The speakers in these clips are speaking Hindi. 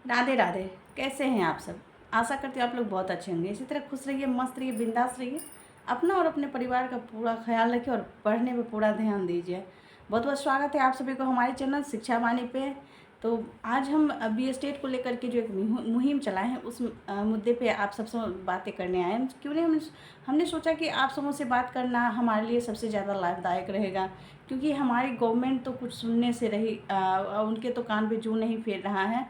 राधे राधे। कैसे हैं आप सब? आशा करती हूँ आप लोग बहुत अच्छे होंगे। इसी तरह खुश रहिए, मस्त रहिए, बिंदास रहिए। अपना और अपने परिवार का पूरा ख्याल रखिए और पढ़ने पे पूरा ध्यान दीजिए। बहुत बहुत स्वागत है आप सभी को हमारे चैनल शिक्षा वाणी पे। तो आज हम बी स्टेट को लेकर के जो एक मुहिम चलाए हैं उस मुद्दे पे आप सबसे बातें करने आए हैं। क्यों नहीं, हमने सोचा कि आप सबों से बात करना हमारे लिए सबसे ज़्यादा लाभदायक रहेगा, क्योंकि हमारी गवर्नमेंट तो कुछ सुनने से रही उनके तो कान पे जूं नहीं फेर रहा है।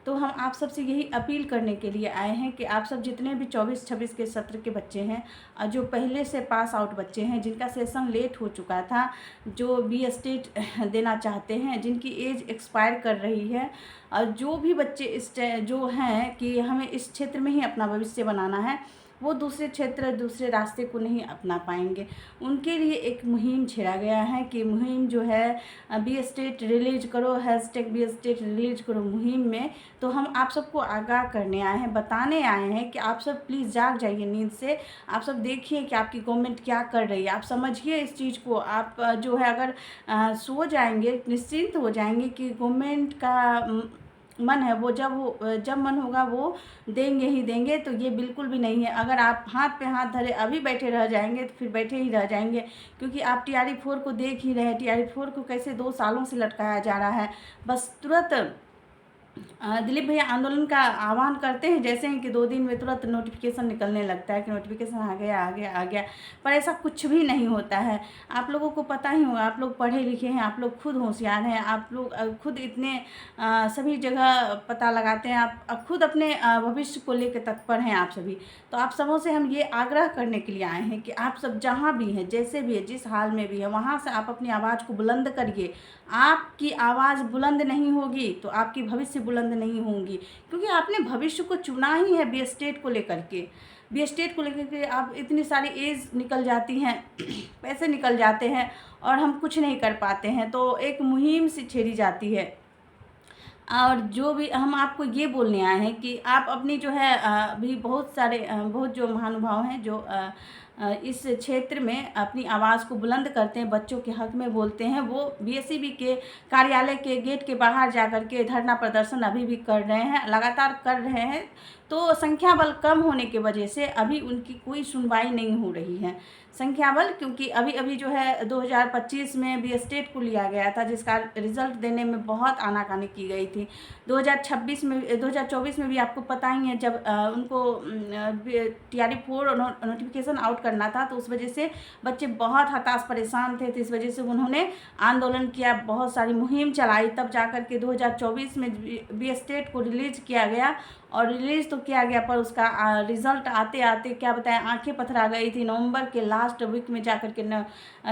तो हम आप सबसे यही अपील करने के लिए आए हैं कि आप सब जितने भी 24-26 के सत्र के बच्चे हैं, जो पहले से पास आउट बच्चे हैं, जिनका सेशन लेट हो चुका था, जो बी स्टेट देना चाहते हैं, जिनकी एज एक्सपायर कर रही है, और जो भी बच्चे इस जो हैं कि हमें इस क्षेत्र में ही अपना भविष्य बनाना है, वो दूसरे क्षेत्र दूसरे रास्ते को नहीं अपना पाएंगे। उनके लिए एक मुहिम छेड़ा गया है कि मुहिम जो है बी स्टेट रिलीज करो, हैशटैग बी स्टेट रिलीज करो मुहिम में। तो हम आप सबको आगाह करने आए हैं, बताने आए हैं कि आप सब प्लीज़ जाग जाइए नींद से। आप सब देखिए कि आपकी गवर्नमेंट क्या कर रही है, आप समझिए इस चीज़ को। आप जो है अगर सो जाएंगे, निश्चिंत हो जाएंगे कि गवर्नमेंट का मन है वो जब मन होगा वो देंगे ही देंगे, तो ये बिल्कुल भी नहीं है। अगर आप हाथ पे हाथ धरे अभी बैठे रह जाएंगे तो फिर बैठे ही रह जाएंगे, क्योंकि आप TRE 4 को देख ही रहे हैं। TRE 4 को कैसे 2 सालों से लटकाया जा रहा है। बस तुरंत दिलीप भैया आंदोलन का आह्वान करते हैं, जैसे हैं कि 2 दिन में तुरंत नोटिफिकेशन निकलने लगता है कि नोटिफिकेशन आ गया आ गया आ गया। पर ऐसा कुछ भी नहीं होता है। आप लोगों को पता ही होगा, आप लोग पढ़े लिखे हैं, आप लोग खुद होशियार हैं, आप लोग खुद इतने सभी जगह पता लगाते हैं, आप खुद अपने भविष्य को लेकर तत्पर हैं आप सभी। तो आप सबों से हम ये आग्रह करने के लिए आए हैं कि आप सब जहाँ भी हैं, जैसे भी है, जिस हाल में भी है, वहाँ से आप अपनी आवाज़ को बुलंद करिए। आपकी आवाज़ बुलंद नहीं होगी तो आपकी भविष्य बुलंद नहीं होंगी, क्योंकि आपने भविष्य को चुना ही है बी स्टेट को लेकर के। बी स्टेट को लेकर के आप इतनी सारी एज निकल जाती हैं पैसे निकल जाते हैं और हम कुछ नहीं कर पाते हैं, तो एक मुहिम सी छेड़ी जाती है। और जो भी हम आपको ये बोलने आए हैं कि आप अपनी जो है अभी बहुत जो महानुभाव हैं जो इस क्षेत्र में अपनी आवाज़ को बुलंद करते हैं, बच्चों के हक में बोलते हैं, वो BSEB के कार्यालय के गेट के बाहर जा कर के धरना प्रदर्शन अभी भी कर रहे हैं, लगातार कर रहे हैं। तो संख्या बल कम होने की वजह से अभी उनकी कोई सुनवाई नहीं हो रही है। संख्या बल क्योंकि अभी जो है 2025 में बी स्टेट को लिया गया था, जिसका रिजल्ट देने में बहुत आनाकानी की गई थी। 2024 में भी आपको पता ही है, जब उनको TRE 4 नोटिफिकेशन आउट करना था, तो उस वजह से बच्चे बहुत हताश परेशान थे। तो इस वजह से उन्होंने आंदोलन किया, बहुत सारी मुहिम चलाई, तब जाकर के 2024 में बी स्टेट को रिलीज किया गया। और रिलीज़ तो किया गया, पर उसका रिज़ल्ट आते आते क्या बताएं, आंखें पथरा गई थी। नवंबर के लास्ट वीक में जाकर के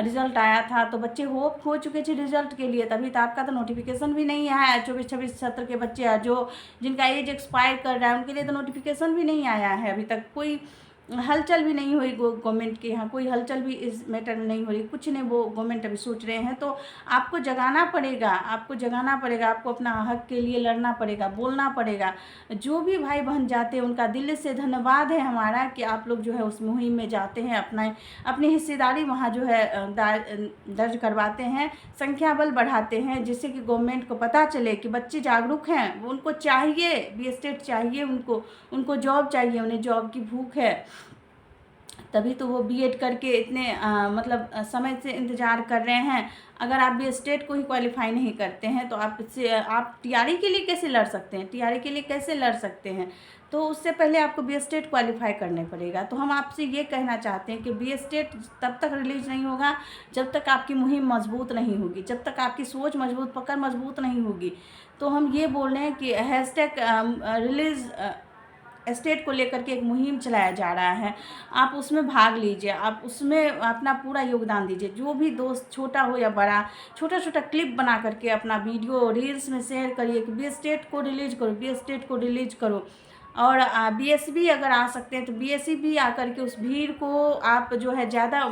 रिज़ल्ट आया था, तो बच्चे होप खो चुके थे रिज़ल्ट के लिए। तभी तो आपका तो नोटिफिकेशन भी नहीं आया है। 24-26 सत्र के बच्चे हैं जो जिनका एज एक्सपायर कर रहा है, उनके लिए तो नोटिफिकेशन भी नहीं आया है। अभी तक कोई हलचल भी नहीं हुई, गवर्नमेंट के यहाँ कोई हलचल भी इस मैटर में नहीं हो रही, कुछ नहीं। वो गवर्नमेंट अभी सोच रहे हैं। तो आपको जगाना पड़ेगा, आपको अपना हक के लिए लड़ना पड़ेगा, बोलना पड़ेगा। जो भी भाई बहन जाते हैं उनका दिल से धन्यवाद है हमारा कि आप लोग जो है उस मुहिम में जाते हैं, अपनी हिस्सेदारी वहाँ जो है दर्ज करवाते हैं, संख्या बल बढ़ाते हैं, जिससे कि गवर्नमेंट को पता चले कि बच्चे जागरूक हैं। उनको चाहिए बी स्टेट, चाहिए उनको जॉब चाहिए, उन्हें जॉब की भूख है। तभी तो वो BEd करके इतने समय से इंतज़ार कर रहे हैं। अगर आप बी स्टेट को ही क्वालिफाई नहीं करते हैं तो आप TRE के लिए कैसे लड़ सकते हैं? TRE के लिए कैसे लड़ सकते हैं? तो उससे पहले आपको बी स्टेट क्वालिफाई करने पड़ेगा। तो हम आपसे ये कहना चाहते हैं कि बी स्टेट तब तक रिलीज नहीं होगा जब तक आपकी मुहिम मजबूत नहीं होगी, जब तक आपकी सोच मजबूत, पकड़ मजबूत नहीं होगी। तो हम ये बोल रहे हैं कि हैशटैग रिलीज स्टेट को लेकर के एक मुहिम चलाया जा रहा है। आप उसमें भाग लीजिए, आप उसमें अपना पूरा योगदान दीजिए। जो भी दोस्त, छोटा हो या बड़ा, छोटा छोटा क्लिप बना करके अपना वीडियो रील्स में शेयर करिए कि बी स्टेट को रिलीज करो, बी स्टेट को रिलीज करो। और BSB अगर आ सकते हैं तो BSB आकर के उस भीड़ को आप जो है ज़्यादा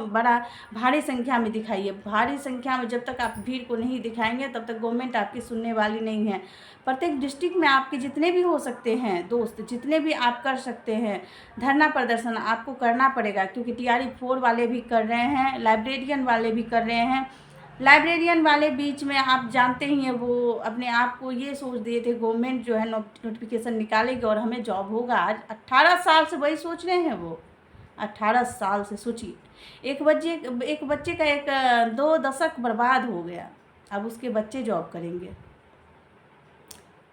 भारी संख्या में दिखाइए। भारी संख्या में जब तक आप भीड़ को नहीं दिखाएंगे तब तक गवर्नमेंट आपकी सुनने वाली नहीं है। प्रत्येक डिस्ट्रिक्ट में आपके जितने भी हो सकते हैं दोस्त, जितने भी आप कर सकते हैं धरना प्रदर्शन आपको करना पड़ेगा, क्योंकि TRE 4 वाले भी कर रहे हैं, लाइब्रेरियन वाले भी कर रहे हैं। लाइब्रेरियन वाले बीच में आप जानते ही हैं, वो अपने आप को ये सोच दिए थे गवर्नमेंट जो है नोटिफिकेशन निकालेगी और हमें जॉब होगा। आज 18 साल से वही सोच रहे हैं वो। 18 साल से सोचिए, एक बच्चे का 2 दशक बर्बाद हो गया। अब उसके बच्चे जॉब करेंगे।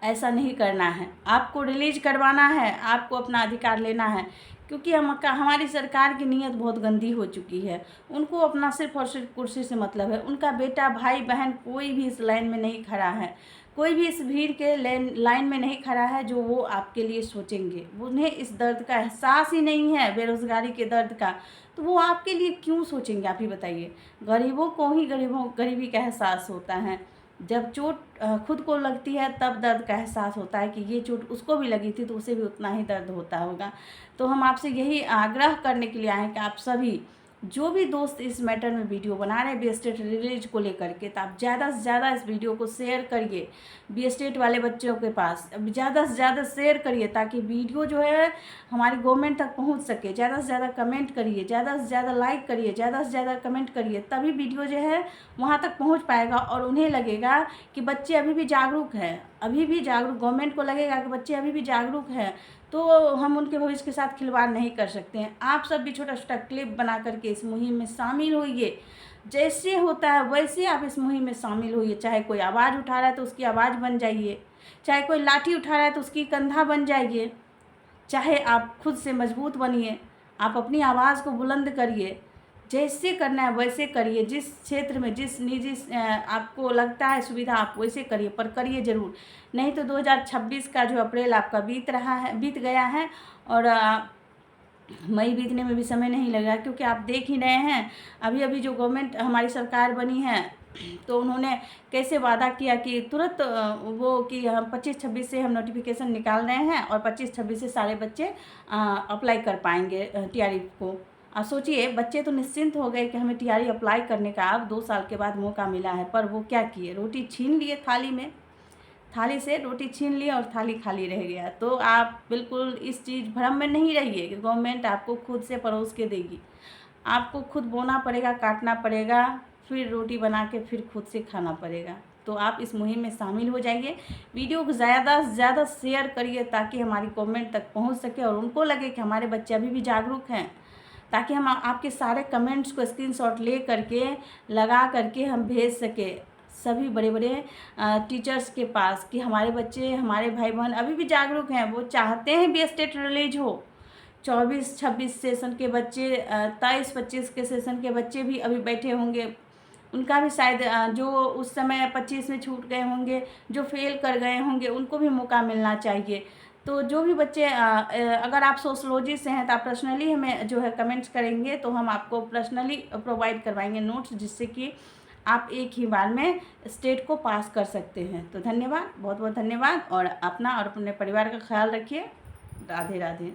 ऐसा नहीं करना है, आपको रिलीज करवाना है, आपको अपना अधिकार लेना है। क्योंकि हमारी सरकार की नीयत बहुत गंदी हो चुकी है। उनको अपना सिर्फ और सिर्फ कुर्सी से मतलब है। उनका बेटा, भाई, बहन कोई भी इस लाइन में नहीं खड़ा है, कोई भी इस भीड़ के लाइन में नहीं खड़ा है जो वो आपके लिए सोचेंगे। उन्हें इस दर्द का एहसास ही नहीं है, बेरोज़गारी के दर्द का, तो वो आपके लिए क्यों सोचेंगे? आप ही बताइए। गरीबों को ही गरीबी का एहसास होता है। जब चोट खुद को लगती है तब दर्द का एहसास होता है कि ये चोट उसको भी लगी थी तो उसे भी उतना ही दर्द होता होगा। तो हम आपसे यही आग्रह करने के लिए आए हैं कि आप सभी जो भी दोस्त इस मैटर में वीडियो बना रहे हैं बी एस्टेट रिलीज को लेकर के, तो आप ज़्यादा से ज़्यादा इस वीडियो को शेयर करिए बी एस्टेट वाले बच्चों के पास। ज़्यादा से ज़्यादा शेयर करिए ताकि वीडियो जो है हमारी गवर्नमेंट तक पहुंच सके। ज़्यादा से ज़्यादा कमेंट करिए, ज़्यादा से ज़्यादा लाइक करिए, ज़्यादा से ज़्यादा कमेंट करिए, तभी वीडियो जो है वहाँ तक पहुँच पाएगा और उन्हें लगेगा कि बच्चे अभी भी जागरूक हैं, अभी भी जागरूक, गवर्नमेंट को लगेगा कि बच्चे अभी भी जागरूक हैं, तो हम उनके भविष्य के साथ खिलवाड़ नहीं कर सकते हैं। आप सब भी छोटा छोटा क्लिप बना करके इस मुहिम में शामिल होइए। जैसे होता है वैसे आप इस मुहिम में शामिल होइए। चाहे कोई आवाज़ उठा रहा है तो उसकी आवाज़ बन जाइए, चाहे कोई लाठी उठा रहा है तो उसकी कंधा बन जाइए, चाहे आप खुद से मजबूत बनिए, आप अपनी आवाज़ को बुलंद करिए। जैसे करना है वैसे करिए, जिस क्षेत्र में जिस निजी आपको लगता है सुविधा आप वैसे करिए, पर करिए ज़रूर। नहीं तो 2026 का जो अप्रैल आपका बीत गया है और मई बीतने में भी समय नहीं लगा। क्योंकि आप देख ही रहे हैं अभी अभी जो गवर्नमेंट हमारी सरकार बनी है तो उन्होंने कैसे वादा किया कि तुरंत वो कि हम 25-26 से हम नोटिफिकेशन निकाल रहे हैं और 25-26 से सारे बच्चे अप्लाई कर पाएंगे टीआरई को। आप सोचिए, बच्चे तो निश्चिंत हो गए कि हमें टीआरई अप्लाई करने का अब 2 साल के बाद मौका मिला है, पर वो क्या किए? रोटी छीन लिए थाली से रोटी छीन ली और थाली खाली रह गया। तो आप बिल्कुल इस चीज़ भ्रम में नहीं रहिए कि गवर्नमेंट आपको खुद से परोस के देगी। आपको खुद बोना पड़ेगा, काटना पड़ेगा, फिर रोटी बना के फिर खुद से खाना पड़ेगा। तो आप इस मुहिम में शामिल हो जाइए। वीडियो को ज़्यादा से ज़्यादा शेयर करिए ताकि हमारी गवर्नमेंट तक पहुंच सके और उनको लगे कि हमारे बच्चे अभी भी जागरूक हैं, ताकि हम आपके सारे कमेंट्स को स्क्रीनशॉट ले करके लगा करके हम भेज सके सभी बड़े बड़े टीचर्स के पास कि हमारे बच्चे, हमारे भाई बहन अभी भी जागरूक हैं। वो चाहते हैं बी एस्टेट रिलीज हो। 24-26 सेशन के बच्चे, 23-25 के सेशन के बच्चे भी अभी बैठे होंगे। उनका भी शायद जो उस समय 25 में छूट गए होंगे, जो फेल कर गए होंगे, उनको भी मौका मिलना चाहिए। तो जो भी बच्चे अगर आप सोशलॉजी से हैं तो आप पर्सनली हमें जो है कमेंट्स करेंगे तो हम आपको पर्सनली प्रोवाइड करवाएंगे नोट्स, जिससे कि आप एक ही बार में स्टेट को पास कर सकते हैं। तो धन्यवाद, बहुत बहुत धन्यवाद, और अपना और अपने परिवार का ख्याल रखिए। राधे राधे।